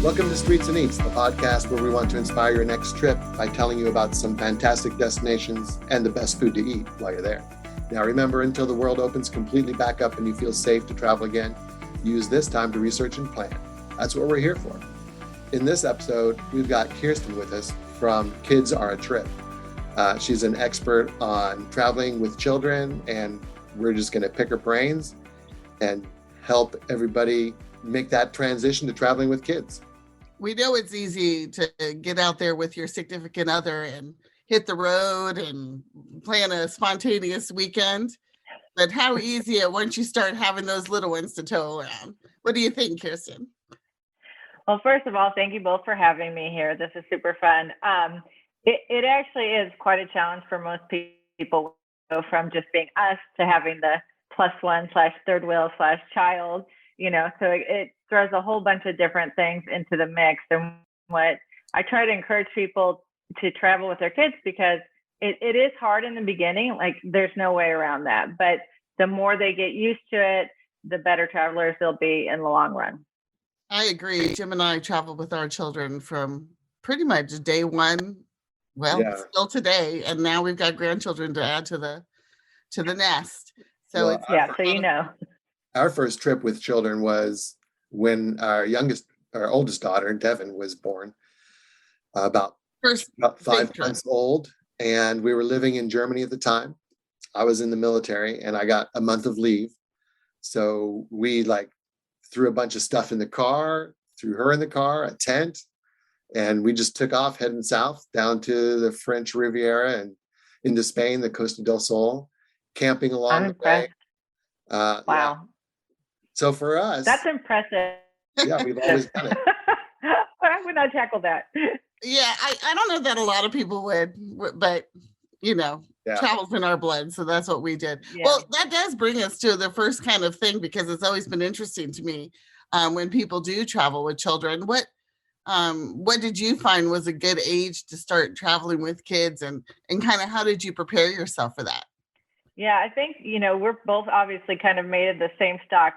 Welcome to Streets and Eats, the podcast where we want to inspire your next trip by telling you about some fantastic destinations and the best food to eat while you're there. Now remember, until the world opens completely back up and you feel safe to travel again, use this time to research and plan. That's what we're here for. In this episode, we've got Kirsten with us from Kids Are a Trip. She's an expert on traveling with children, and we're just going to pick her brains and help everybody make that transition to traveling with kids. We know it's easy to get out there with your significant other and hit the road and plan a spontaneous weekend. But how easy it once you start having those little ones to tow around. What do you think, Kirsten? Well, first of all, thank you both for having me here. This is super fun. It actually is quite a challenge for most people to go from just being us to having the +1/third wheel/child, so it throws a whole bunch of different things into the mix. And what I try to encourage people to travel with their kids, because it is hard in the beginning, like there's no way around that. But the more they get used to it, the better travelers they'll be in the long run. I agree. Jim and I traveled with our children from pretty much day one, still today, and now we've got grandchildren to add to the nest. So Our first trip with children was when our oldest daughter, Devin, was born, about 5 months old, and we were living in Germany at the time. I was in the military, and I got a month of leave, so we threw a bunch of stuff in the car, threw her in the car, a tent, and we just took off heading south down to the French Riviera and into Spain, the Costa del Sol, camping along the way. Wow. Yeah. So for us, that's impressive. Yeah, we've always done it. I would not tackle that. Yeah, I don't know that a lot of people would, but travel's in our blood, so that's what we did. Yeah. Well, that does bring us to the first kind of thing, because it's always been interesting to me when people do travel with children. What did you find was a good age to start traveling with kids, and kind of how did you prepare yourself for that? Yeah, I think, we're both obviously kind of made of the same stock.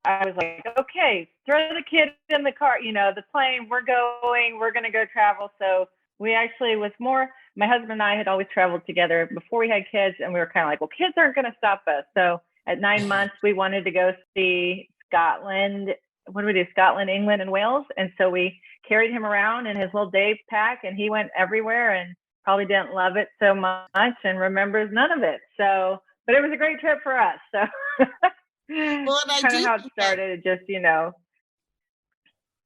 I was like, okay, throw the kid in the car, the plane, we're going to go travel. So we actually my husband and I had always traveled together before we had kids, and we were kind of like, well, kids aren't going to stop us. So at 9 months, we wanted to go see Scotland. What do we do? Scotland, England, and Wales. And so we carried him around in his little day pack, and he went everywhere and probably didn't love it so much and remembers none of it. So, but it was a great trip for us. So well, and kind of how it started,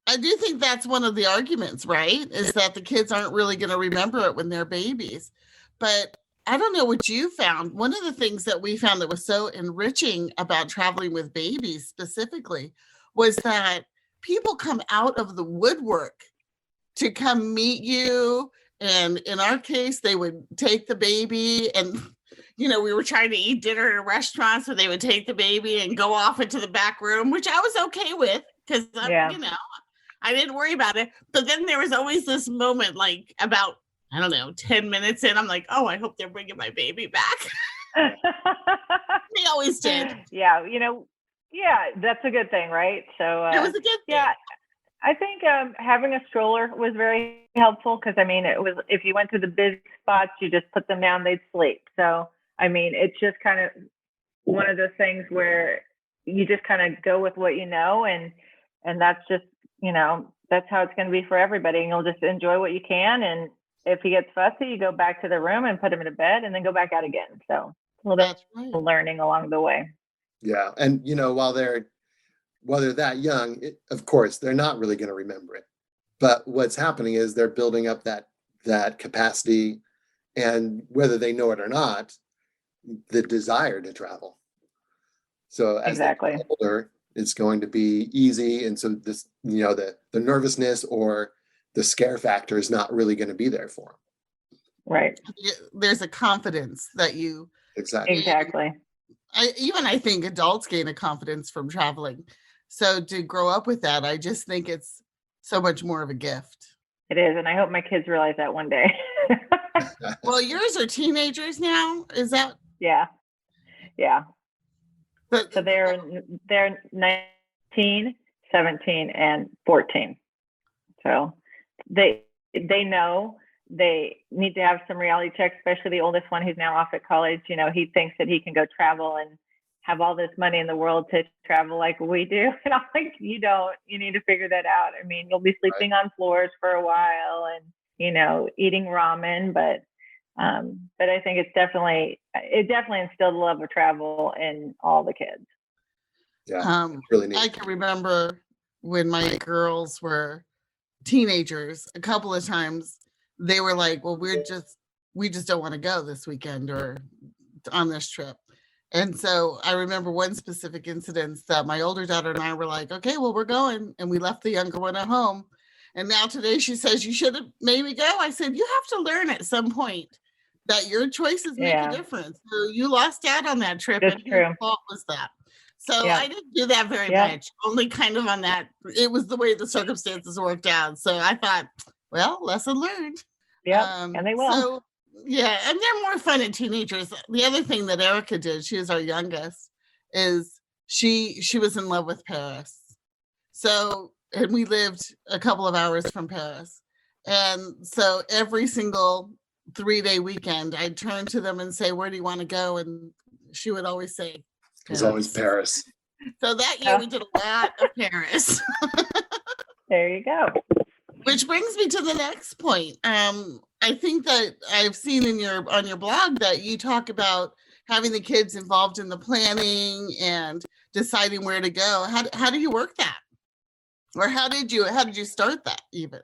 I do think that's one of the arguments, right? Is that the kids aren't really going to remember it when they're babies. But I don't know what you found. One of the things that we found that was so enriching about traveling with babies specifically was that people come out of the woodwork to come meet you. And in our case, they would take the baby, and we were trying to eat dinner at a restaurant, so they would take the baby and go off into the back room, which I was okay with, because I didn't worry about it. But then there was always this moment, about 10 minutes in, I'm like, oh, I hope they're bringing my baby back. They always did. Yeah, that's a good thing, right? So it was a good thing. Yeah, I think having a stroller was very helpful, because it was, if you went to the busy spots, you just put them down, they'd sleep. So it's just kind of one of those things where you just kind of go with what you know, and that's just that's how it's going to be for everybody, and you'll just enjoy what you can. And if he gets fussy, you go back to the room and put him in a bed, and then go back out again. So a little bit of learning along the way. Yeah, and while they're that young, of course, they're not really going to remember it. But what's happening is they're building up that capacity, and whether they know it or not, the desire to travel. So as they get older, it's going to be easy. And so this, the nervousness or the scare factor is not really going to be there for them. Right. There's a confidence that you... Exactly. I think adults gain a confidence from traveling. So to grow up with that, I just think it's so much more of a gift. It is. And I hope my kids realize that one day. Well, yours are teenagers now. Is that? Yeah. So they're 19, 17, and 14. So they know they need to have some reality checks, especially the oldest one who's now off at college. He thinks that he can go travel and have all this money in the world to travel like we do. And I'm like, you don't. You need to figure that out. I mean, you'll be sleeping on floors for a while and, eating ramen. But I think it definitely instilled the love of travel in all the kids. Yeah, really neat. I can remember when my girls were teenagers, a couple of times they were like, well, we just don't want to go this weekend or on this trip. And so I remember one specific incident that my older daughter and I were like, okay, well, we're going. And we left the younger one at home. And now today she says, you should have made me go. I said, you have to learn at some point that your choices make a difference. So you lost out on that trip. That's and true. whose fault was that? So I didn't do that very much, only kind of on that. It was the way the circumstances worked out. So I thought, well, lesson learned. Yeah, and they will. So, yeah, and they're more fun at teenagers. The other thing that Erica did, she is our youngest, is she was in love with Paris. So, and we lived a couple of hours from Paris. And so every single 3-day weekend, I'd turn to them and say, where do you want to go? And she would always say, It was always Paris. So that year we did a lot of Paris. There you go. Which brings me to the next point. I think that I've seen on your blog that you talk about having the kids involved in the planning and deciding where to go. How do you work that? Or how did you start that even?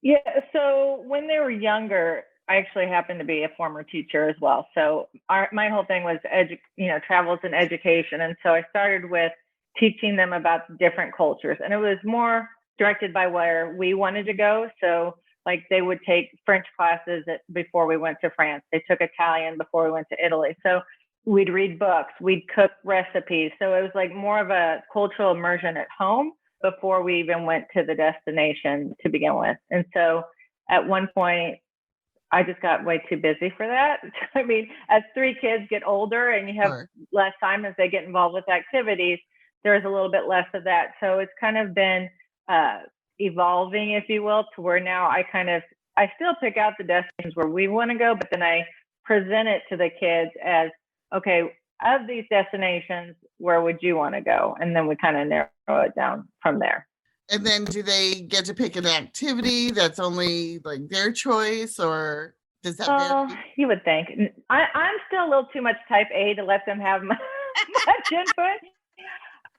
Yeah, so when they were younger, I actually happened to be a former teacher as well. So my whole thing was travel is an education. And so I started with teaching them about different cultures. And it was more directed by where we wanted to go. So like they would take French classes before we went to France. They took Italian before we went to Italy. So we'd read books, we'd cook recipes. So it was like more of a cultural immersion at home before we even went to the destination to begin with. And so at one point, I just got way too busy for that. I mean, as 3 kids get older and you have less time as they get involved with activities, there's a little bit less of that. So it's kind of been evolving, if you will, to where now I still pick out the destinations where we want to go, but then I present it to the kids as, okay, of these destinations, where would you want to go? And then we kind of narrow it down from there. And then do they get to pick an activity that's only like their choice, or does that vary? You would think. I'm still a little too much type A to let them have much input.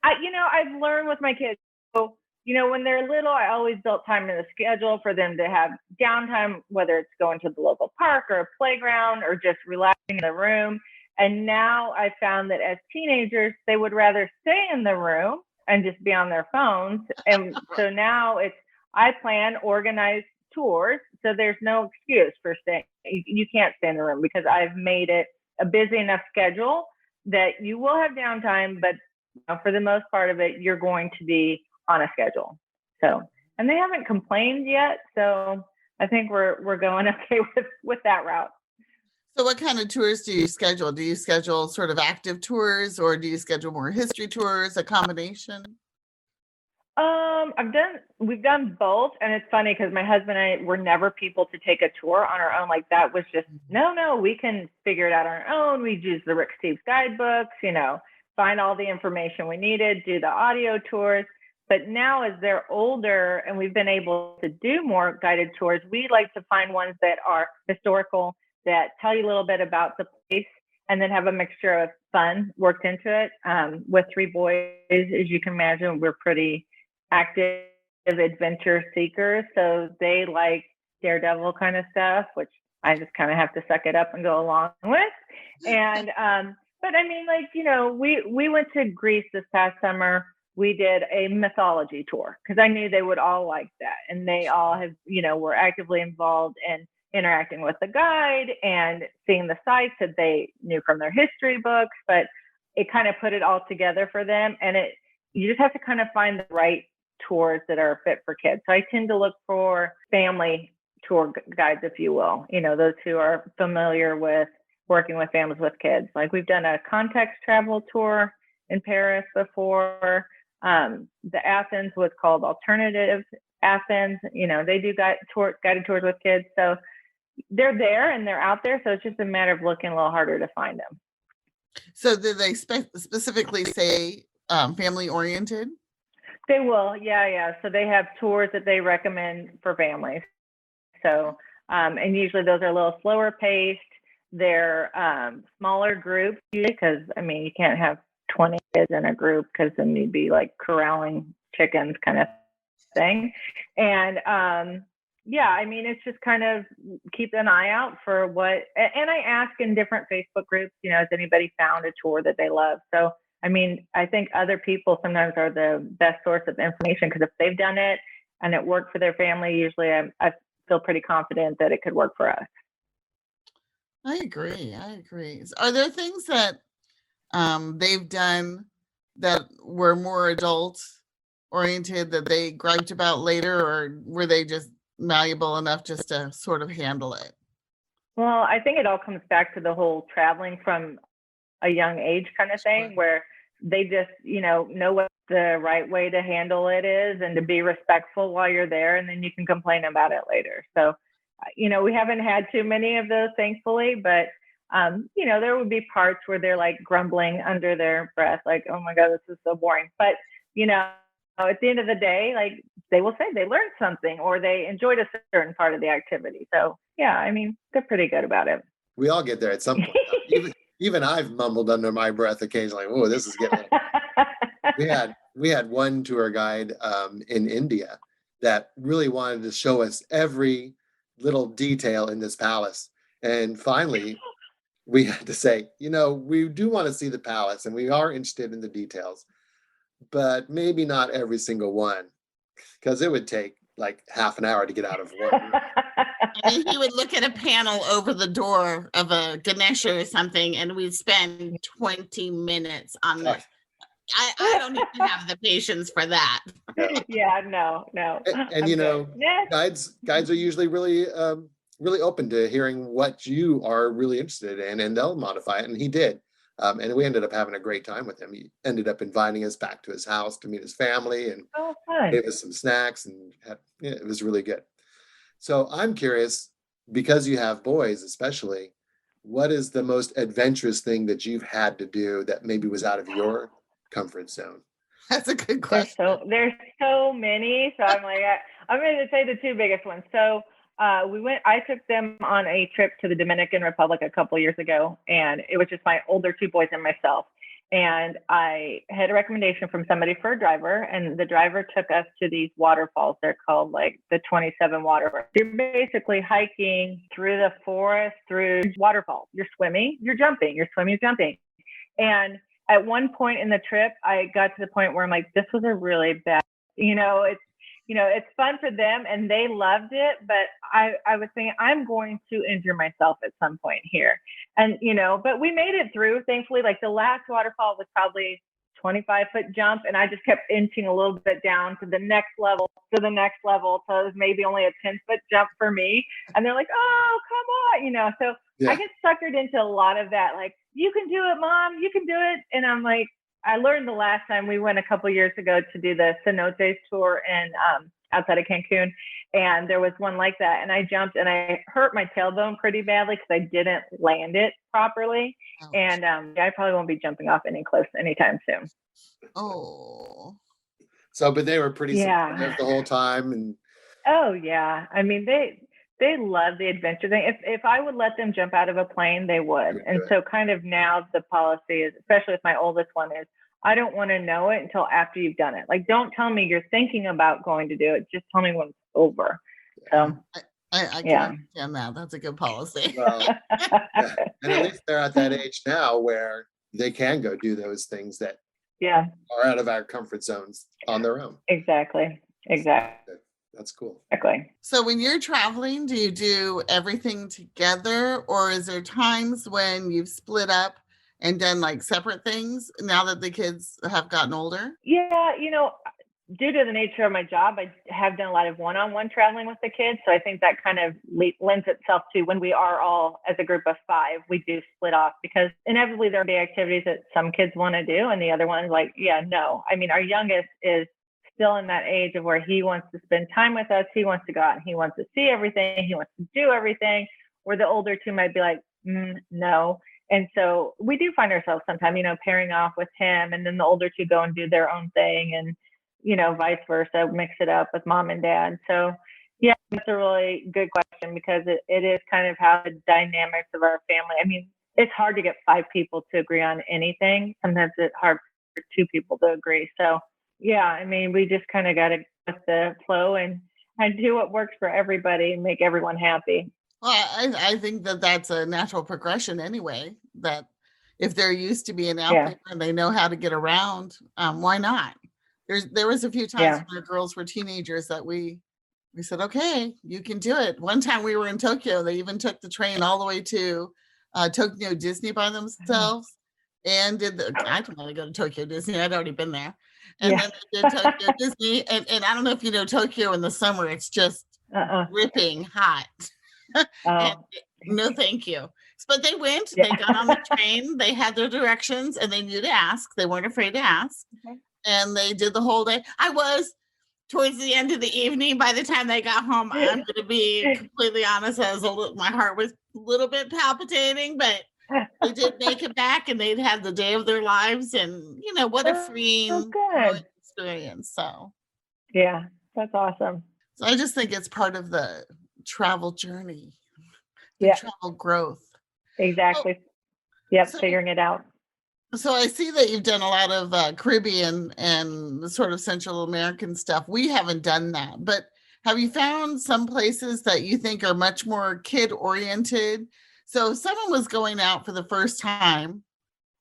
I've learned with my kids. So, when they're little, I always built time in the schedule for them to have downtime, whether it's going to the local park or a playground or just relaxing in the room. And now I found that as teenagers, they would rather stay in the room and just be on their phones. And so now I plan organized tours. So there's no excuse for staying. You can't stay in the room because I've made it a busy enough schedule that you will have downtime, but for the most part of it, you're going to be on a schedule. So, and they haven't complained yet. So I think we're going okay with that route. So what kind of tours do you schedule? Do you schedule sort of active tours, or do you schedule more history tours, a combination? We've done both. And it's funny because my husband and I were never people to take a tour on our own. Like that was just, no, we can figure it out on our own. We use the Rick Steves guidebooks, find all the information we needed, do the audio tours. But now as they're older and we've been able to do more guided tours, we like to find ones that are historical, that tell you a little bit about the place, and then have a mixture of fun worked into it. With 3 boys, as you can imagine, we're pretty active adventure seekers. So they like daredevil kind of stuff, which I just kind of have to suck it up and go along with. And, but I mean, we went to Greece this past summer. We did a mythology tour because I knew they would all like that. And they all have, were actively involved in interacting with the guide and seeing the sites that they knew from their history books, but it kind of put it all together for them. And you just have to kind of find the right tours that are fit for kids. So I tend to look for family tour guides, if you will, those who are familiar with working with families with kids. Like we've done a context travel tour in Paris before. The Athens was called Alternative Athens, they do guided tours with kids. So they're there and they're out there. So it's just a matter of looking a little harder to find them. So did they specifically say family oriented? They will. Yeah. So they have tours that they recommend for families. So, and usually those are a little slower paced. They're smaller groups because, you can't have 20 kids in a group because then you'd be like corralling chickens kind of thing. And it's just kind of keep an eye out for what, and I ask in different Facebook groups, has anybody found a tour that they love? So, I think other people sometimes are the best source of information because if they've done it and it worked for their family, usually I feel pretty confident that it could work for us. I agree. Are there things that they've done that were more adult oriented that they griped about later, or were they just malleable enough just to sort of handle it? Well, I think it all comes back to the whole traveling from a young age kind of thing, where they just, know what the right way to handle it is and to be respectful while you're there, and then you can complain about it later. So, we haven't had too many of those, thankfully, but there would be parts where they're like grumbling under their breath, like, oh my God, this is so boring. But, at the end of the day, like they will say they learned something or they enjoyed a certain part of the activity. So yeah, they're pretty good about it. We all get there at some point. Even I've mumbled under my breath occasionally. Oh, this is getting. we had one tour guide in India that really wanted to show us every little detail in this palace, and finally we had to say, we do want to see the palace and we are interested in the details, but maybe not every single one, because it would take like half an hour to get out of work. He would look at a panel over the door of a Ganesha or something, and we'd spend 20 minutes on that. I don't even have the patience for that. Yeah, no. And guides are usually really really open to hearing what you are really interested in, and they'll modify it. And he did. And we ended up having a great time with him. He ended up inviting us back to his house to meet his family and gave us some snacks, and it was really good. So I'm curious, because you have boys especially, what is the most adventurous thing that you've had to do that maybe was out of your comfort zone? That's a good question. There's so many. So I'm like, I'm going to say the two biggest ones. So I took them on a trip to the Dominican Republic a couple of years ago, and it was just my older two boys and myself. And I had a recommendation from somebody for a driver, and the driver took us to these waterfalls. They're called like the 27 waterfalls. You're basically hiking through the forest, through waterfalls. You're swimming, you're jumping, you're swimming, you're jumping. And at one point in the trip, I got to the point where I'm like, this was a really bad, it's fun for them and they loved it, but I was thinking I'm going to injure myself at some point here. And, but we made it through, thankfully. Like the last waterfall was probably 25-foot jump, and I just kept inching a little bit down to the next level, to the next level. So it was maybe only a 10-foot jump for me. And they're like, oh, come on, so yeah. I get suckered into a lot of that. Like, you can do it, Mom, you can do it. And I'm like, I learned the last time we went a couple years ago to do the cenotes tour in outside of Cancun, and there was one like that, and I jumped and I hurt my tailbone pretty badly because I didn't land it properly. Ouch. And I probably won't be jumping off anytime soon. Oh, so but they were pretty supportive the whole time, and oh yeah, I mean they love the adventure thing. If I would let them jump out of a plane, they would. And so kind of now the policy is, especially with my oldest one, is I don't want to know it until after you've done it. Like, don't tell me you're thinking about going to do it. Just tell me when it's over. So I can understand that. That's a good policy. Well, yeah. And at least they're at that age now where they can go do those things that are out of our comfort zones on their own. Exactly. That's cool. Exactly. So when you're traveling, do you do everything together, or is there times when you've split up and done like separate things now that the kids have gotten older? Yeah, due to the nature of my job, I have done a lot of one-on-one traveling with the kids. So I think that kind of lends itself to when we are all as a group of 5, we do split off, because inevitably there will be activities that some kids want to do and the other one's like, yeah, no. I mean, our youngest is still in that age of where he wants to spend time with us. He wants to go out and he wants to see everything. He wants to do everything. Where the older two might be like, no. And so we do find ourselves sometimes, pairing off with him, and then the older two go and do their own thing, and, vice versa, mix it up with mom and dad. So yeah, that's a really good question, because it is kind of how the dynamics of our family. I mean, it's hard to get 5 people to agree on anything. Sometimes it's hard for 2 people to agree. So yeah, I mean, we just kind of got to go with the flow and do what works for everybody and make everyone happy. Well, I think that that's a natural progression anyway, that if they're used to being out there and they know how to get around, why not? There was a few times when our girls were teenagers that we said, okay, you can do it. One time we were in Tokyo, they even took the train all the way to Tokyo Disney by themselves and I don't want to go to Tokyo Disney. I'd already been there. And then they did Tokyo Disney. And I don't know if you know Tokyo in the summer, it's just ripping hot. No, thank you. But they went, they got on the train, they had their directions, and they knew to ask. They weren't afraid to ask. And they did the whole day. I was towards the end of the evening. By the time they got home, I'm going to be completely honest, my heart was a little bit palpitating, but they did make it back, and they'd had the day of their lives, and what a freeing experience. So yeah, that's awesome. So I just think it's part of the travel journey, travel growth. Exactly. Figuring it out. So I see that you've done a lot of Caribbean and sort of Central American stuff. We haven't done that, but have you found some places that you think are much more kid oriented? So if someone was going out for the first time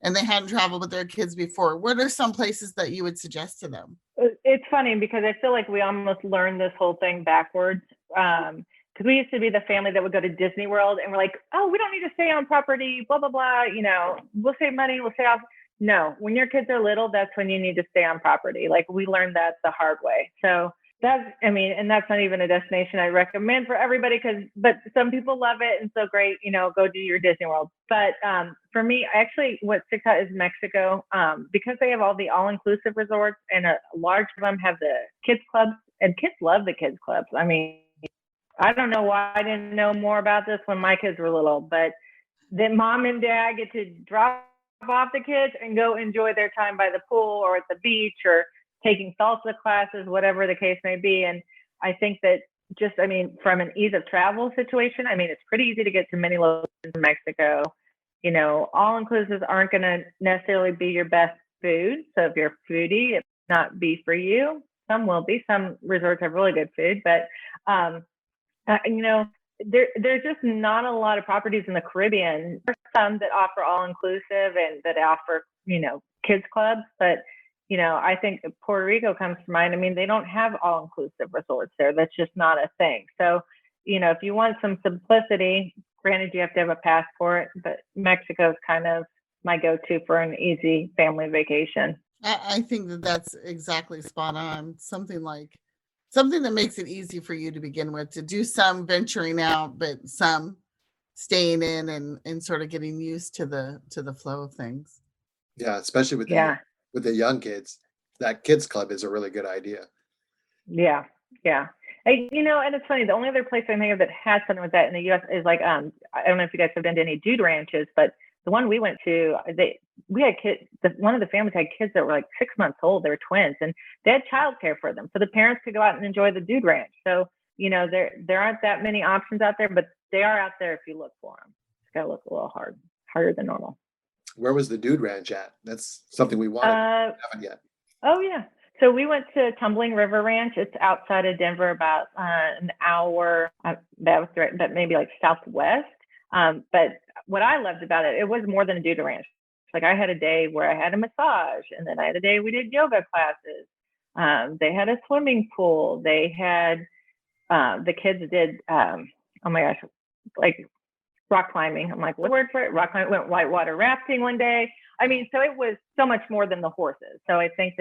and they hadn't traveled with their kids before, what are some places that you would suggest to them? It's funny because I feel like we almost learned this whole thing backwards. Because we used to be the family that would go to Disney World and we're like, oh, we don't need to stay on property, blah, blah, blah. We'll save money, we'll stay off. No, when your kids are little, that's when you need to stay on property. Like we learned that the hard way. So and that's not even a destination I recommend for everybody but some people love it. And so great, go do your Disney World. But for me, actually what sticks out is Mexico, because they have all the all-inclusive resorts and a large of them have the kids clubs, and kids love the kids clubs. I mean, I don't know why I didn't know more about this when my kids were little, but then mom and dad get to drop off the kids and go enjoy their time by the pool or at the beach or taking salsa classes, whatever the case may be. And I think that from an ease of travel situation, it's pretty easy to get to many locations in Mexico. All-inclusives aren't going to necessarily be your best food. So if you're a foodie, it may not be for you. Some will be. Some resorts have really good food, but there's just not a lot of properties in the Caribbean. There's some that offer all-inclusive and that offer, kids clubs, but I think Puerto Rico comes to mind. They don't have all-inclusive resorts there. That's just not a thing. So, if you want some simplicity, granted you have to have a passport, but Mexico is kind of my go-to for an easy family vacation. I think that's exactly spot on. Something that makes it easy for you to begin with, to do some venturing out, but some staying in and sort of getting used to the flow of things. Yeah, especially with the young kids, that kids club is a really good idea. Yeah. And it's funny, the only other place I think of that has something with that in the U.S. is like, I don't know if you guys have been to any dude ranches, but the one we went to, we had kids, one of the families had kids that were like 6 months old. They were twins, and they had childcare for them. So the parents could go out and enjoy the dude ranch. So, there aren't that many options out there, but they are out there if you look for them. It's got to look a little harder than normal. Where was the dude ranch at? That's something we wanted. Haven't yet. Oh yeah. So we went to Tumbling River Ranch. It's outside of Denver, about an hour. That was right, but maybe like southwest. But what I loved about it, it was more than a dude ranch. Like I had a day where I had a massage, and then I had a day we did yoga classes. They had a swimming pool. They had the kids did oh my gosh, like rock climbing. I'm like, what word for it? Rock climbing. Went whitewater rafting one day. So it was so much more than the horses. So I think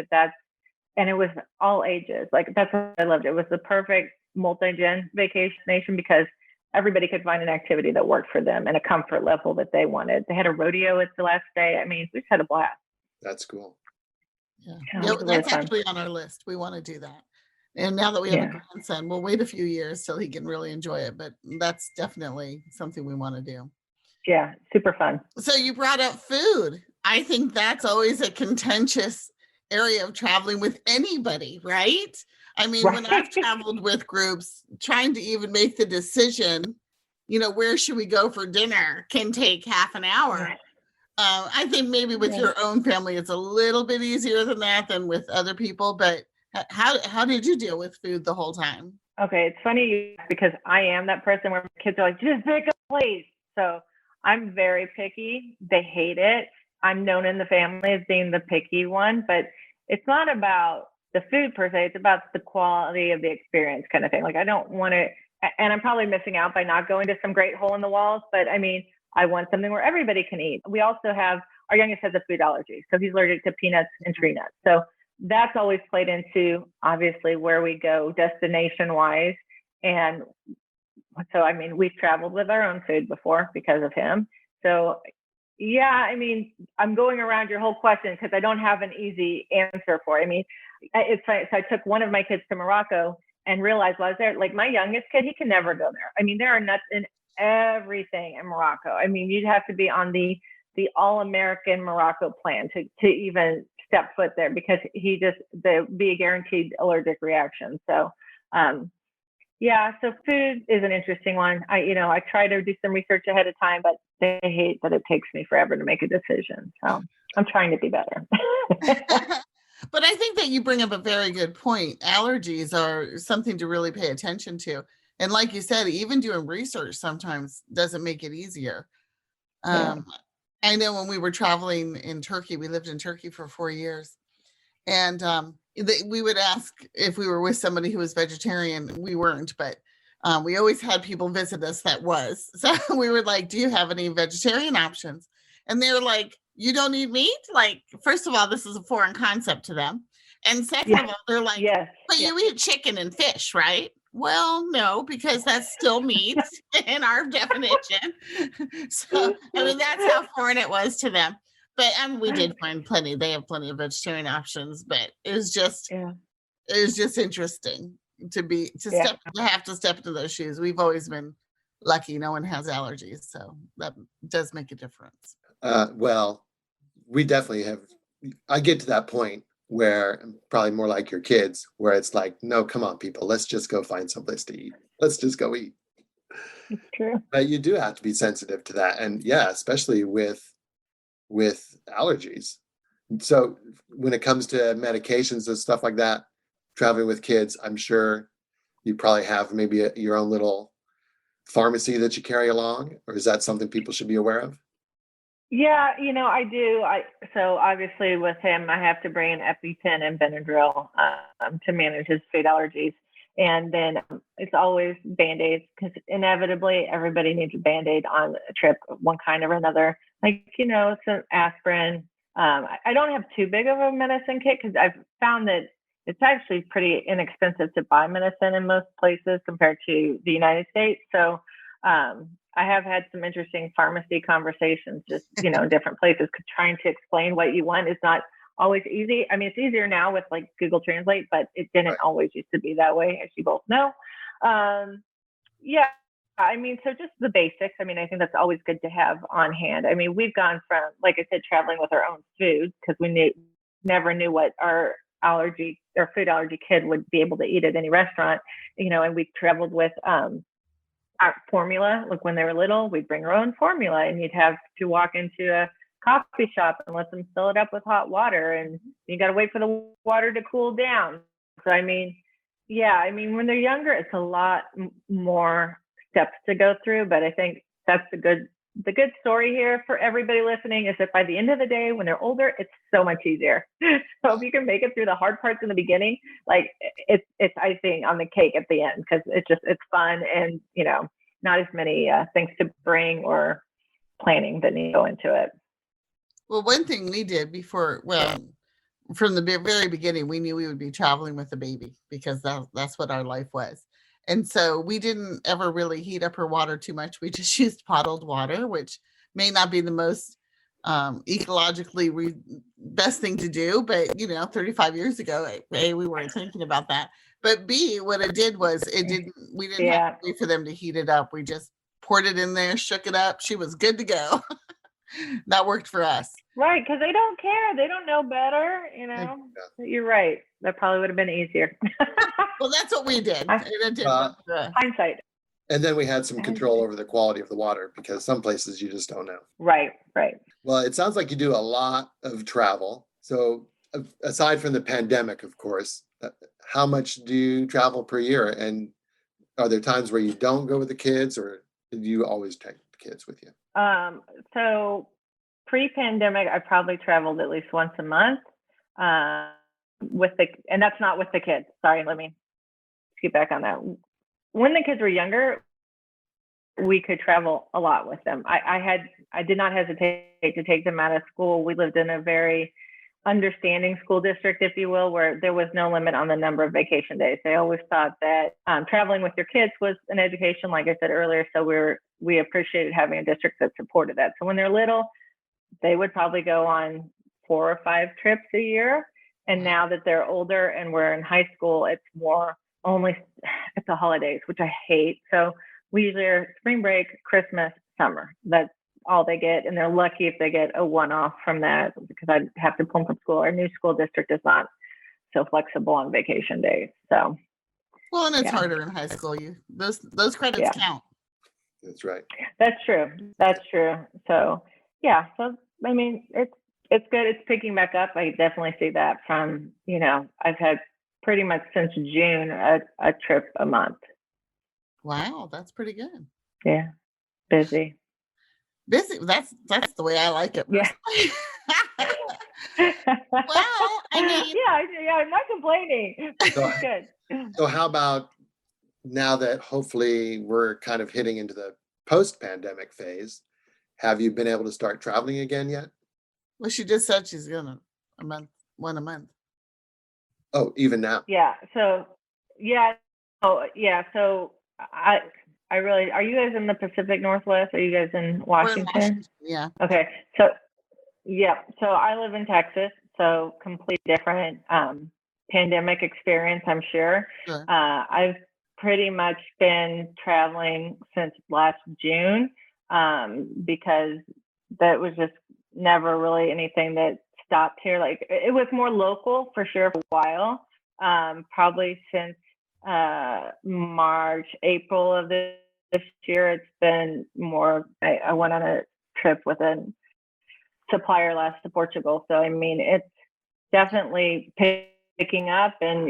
and it was all ages. Like that's what I loved. It was the perfect multi-gen vacation because everybody could find an activity that worked for them and a comfort level that they wanted. They had a rodeo at the last day. We just had a blast. That's cool. Yeah. Yeah, Yeah, it's really that's fun. actually on our list. We want to do that. And now that we have a Yeah. grandson, we'll wait a few years till he can really enjoy it. But that's definitely something we want to do. Yeah, super fun. So you brought up food. I think that's always a contentious area of traveling with anybody, right? I mean, when I've Right. traveled with groups, trying to even make the decision, where should we go for dinner can take half an hour. Right. I think maybe with Yeah. your own family, it's a little bit easier than that than with other people. But how did you deal with food the whole time? Okay, it's funny because I am that person where my kids are like, just pick a place. So I'm very picky. They hate it. I'm known in the family as being the picky one, but it's not about the food per se. It's about the quality of the experience kind of thing. Like I don't want to, and I'm probably missing out by not going to some great hole in the walls, but I mean, I want something where everybody can eat. We also have, our youngest has a food allergy, so he's allergic to peanuts and tree nuts. So that's always played into obviously where we go destination wise. And so, I mean, we've traveled with our own food before because of him. So yeah, I mean, I'm going around your whole question because I don't have an easy answer for it. I mean, it's funny. So I took one of my kids to Morocco and realized while I was there, like my youngest kid, he can never go there. I mean, there are nuts in everything in Morocco. I mean, you'd have to be on the all-American Morocco plan to even step foot there because there'd be a guaranteed allergic reaction. So, yeah, so food is an interesting one. I try to do some research ahead of time, but they hate that it takes me forever to make a decision. So I'm trying to be better. But I think that you bring up a very good point. Allergies are something to really pay attention to. And like you said, even doing research sometimes doesn't make it easier. Yeah. I know when we were traveling in Turkey, we lived in Turkey for 4 years. And we would ask if we were with somebody who was vegetarian. We weren't, but we always had people visit us that was. So we were like, do you have any vegetarian options? And they were like, you don't eat meat? Like, first of all, this is a foreign concept to them. And second of all, they're like, Yes. but you eat chicken and fish, right? Well, no, because that's still meat in our definition. So, I mean, that's how foreign it was to them. But we did find plenty. They have plenty of vegetarian options, but it was just interesting to have to step into those shoes. We've always been lucky. No one has allergies, so that does make a difference. Well, we definitely have. I get to that point where I'm probably more like your kids, where it's like, no, come on, people, let's just go find someplace to eat. Let's just go eat. It's true. But you do have to be sensitive to that, and yeah, especially with allergies. So when it comes to medications and stuff like that, traveling with kids, I'm sure you probably have maybe your own little pharmacy that you carry along, or is that something people should be aware of? Yeah, I do. So obviously with him, I have to bring an EpiPen and Benadryl to manage his food allergies. And then it's always Band-Aids because inevitably everybody needs a Band-Aid on a trip, one kind or another. Like, some aspirin. I don't have too big of a medicine kit because I've found that it's actually pretty inexpensive to buy medicine in most places compared to the United States. So I have had some interesting pharmacy conversations, just, in different places, because trying to explain what you want is not always easy. I mean, it's easier now with like Google Translate, but it didn't always used to be that way, as you both know. Yeah, I mean, so just the basics. I mean, I think that's always good to have on hand. I mean, we've gone from, like I said, traveling with our own food because we never knew what our food allergy kid would be able to eat at any restaurant, and we traveled with our formula. Like when they were little, we'd bring our own formula and you'd have to walk into a coffee shop and let them fill it up with hot water. And you got to wait for the water to cool down. So, I mean, when they're younger, it's a lot more steps to go through, but I think that's the good story here for everybody listening is that by the end of the day, when they're older, it's so much easier. So if you can make it through the hard parts in the beginning, like it's icing on the cake at the end because it's fun and not as many things to bring or planning that need to go into it. Well, one thing we did from the very beginning, we knew we would be traveling with a baby because that's what our life was. And so we didn't ever really heat up her water too much. We just used bottled water, which may not be the most ecologically best thing to do. But 35 years ago, A, we weren't thinking about that. But B, what it did was we didn't have to wait for them to heat it up. We just poured it in there, shook it up. She was good to go. That worked for us. Right, because they don't care. They don't know better, You're right. That probably would have been easier. Well, that's what we did. It did work for us. Hindsight. And then we had some control over the quality of the water because some places you just don't know. Right. Well, it sounds like you do a lot of travel. So aside from the pandemic, of course, how much do you travel per year? And are there times where you don't go with the kids, or do you always take the kids with you? So pre-pandemic, I probably traveled at least once a month and that's not with the kids. Sorry, let me get back on that. When the kids were younger, we could travel a lot with them. I did not hesitate to take them out of school. We lived in a very understanding school district, if you will, where there was no limit on the number of vacation days. They always thought that traveling with your kids was an education, like I said earlier. So we appreciated having a district that supported that. So when they're little, they would probably go on 4 or 5 trips a year. And now that they're older and we're in high school, it's more only at the holidays, which I hate. So we usually are spring break, Christmas, summer. That's all they get. And they're lucky if they get a one-off from that, because I have to pull them from school. Our new school district is not so flexible on vacation days. So, well, and it's harder in high school. Those credits count. That's right. That's true. So So I mean, it's good. It's picking back up. I definitely see that from I've had pretty much since June a trip a month. Wow, that's pretty good. Yeah, busy. That's the way I like it. Yeah. Well, I mean, yeah, I'm not complaining. It's good. So how about now that hopefully we're kind of hitting into the post-pandemic phase, have you been able to start traveling again yet? Well, she just said she's gonna one a month. Oh, even now? Yeah. So So I really, are you guys in the Pacific Northwest? Are you guys in Washington? We're in Washington, yeah. Okay. So I live in Texas, so completely different pandemic experience, I'm sure. Sure. I've pretty much been traveling since last June because that was just never really anything that stopped here. Like, it was more local for sure for a while, probably since March, April of this year. It's been more, I went on a trip with a supplier last to Portugal. So, I mean, it's definitely picking up, and,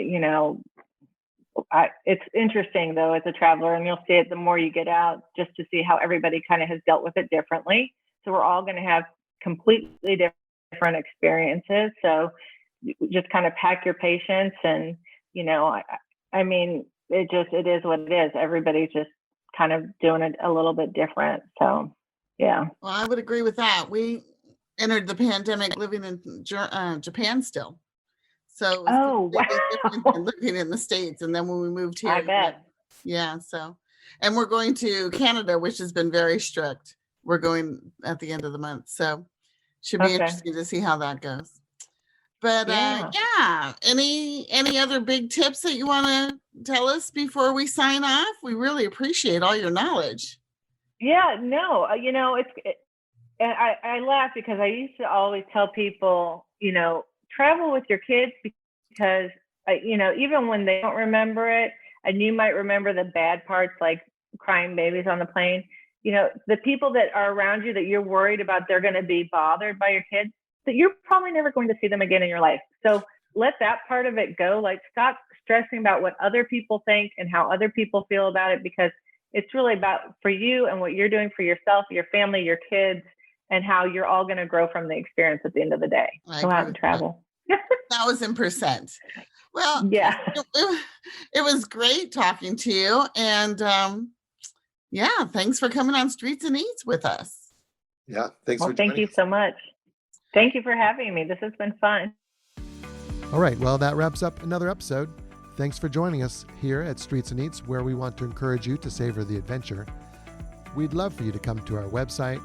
it's interesting though, as a traveler, and you'll see it the more you get out, just to see how everybody kind of has dealt with it differently. So we're all going to have completely different experiences. So just kind of pack your patience, and, I mean, it is what it is. Everybody's just kind of doing it a little bit different. So, yeah. Well, I would agree with that. We entered the pandemic living in Japan still. So it was different than living in the States. And then when we moved here, I bet. Yeah. So, and we're going to Canada, which has been very strict. We're going at the end of the month. So should be interesting to see how that goes. But any other big tips that you want to tell us before we sign off? We really appreciate all your knowledge. Yeah, no, I laugh because I used to always tell people, travel with your kids, because, even when they don't remember it, and you might remember the bad parts, like crying babies on the plane, the people that are around you that you're worried about, they're going to be bothered by your kids, that you're probably never going to see them again in your life. So let that part of it go. Like, stop stressing about what other people think and how other people feel about it, because it's really about for you and what you're doing for yourself, your family, your kids, and how you're all going to grow from the experience at the end of the day. Go out and travel. 1,000%. Well, yeah, it was great talking to you. And thanks for coming on Streets and Eats with us. Yeah, thanks for joining. Thank you so much. Thank you for having me. This has been fun. All right, well, that wraps up another episode. Thanks for joining us here at Streets and Eats, where we want to encourage you to savor the adventure. We'd love for you to come to our website,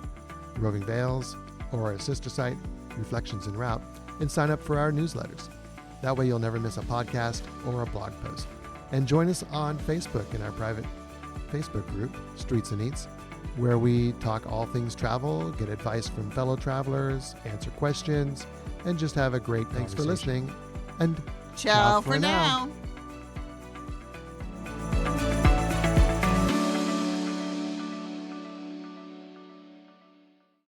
Roving Vales, or our sister site, Reflections en Route, and sign up for our newsletters. That way you'll never miss a podcast or a blog post. And join us on Facebook in our private Facebook group, Streets and Eats, where we talk all things travel, get advice from fellow travelers, answer questions, and just have a great thanks for listening. And Ciao for now.